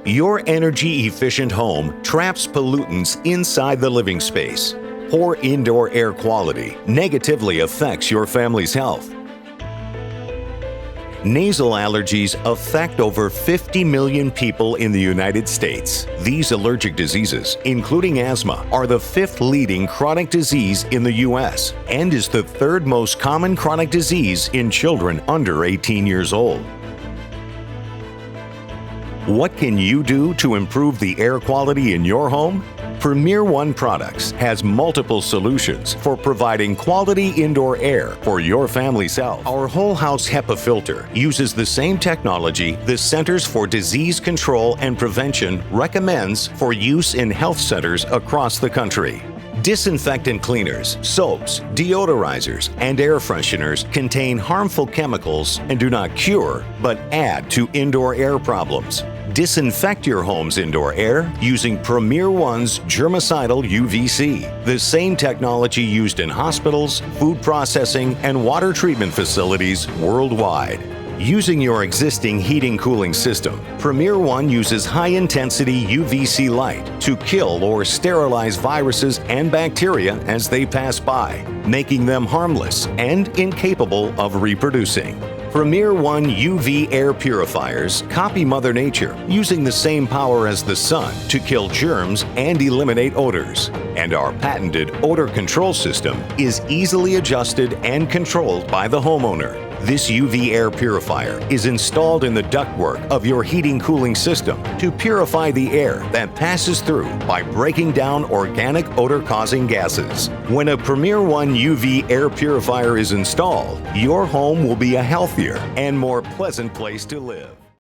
Your energy-efficient home traps pollutants inside the living space. Poor indoor air quality negatively affects your family's health. Nasal allergies affect over 50 million people in the United States. These allergic diseases, including asthma, are the fifth leading chronic disease in the U.S. and is the third most common chronic disease in children under 18 years old. What can you do to improve the air quality in your home? Premier One Products has multiple solutions for providing quality indoor air for your family's health. Our whole house HEPA filter uses the same technology the Centers for Disease Control and Prevention recommends for use in health centers across the country. Disinfectant cleaners, soaps, deodorizers, and air fresheners contain harmful chemicals and do not cure, but add to indoor air problems. Disinfect your home's indoor air using Premier One's germicidal UVC, the same technology used in hospitals, food processing, and water treatment facilities worldwide. Using your existing heating-cooling system, Premier One uses high-intensity UVC light to kill or sterilize viruses and bacteria as they pass by, making them harmless and incapable of reproducing. Premier One UV air purifiers copy Mother Nature using the same power as the sun to kill germs and eliminate odors. And our patented odor control system is easily adjusted and controlled by the homeowner. This UV air purifier is installed in the ductwork of your heating-cooling system to purify the air that passes through by breaking down organic odor-causing gases. When a Premier One UV air purifier is installed, your home will be a healthier and more pleasant place to live.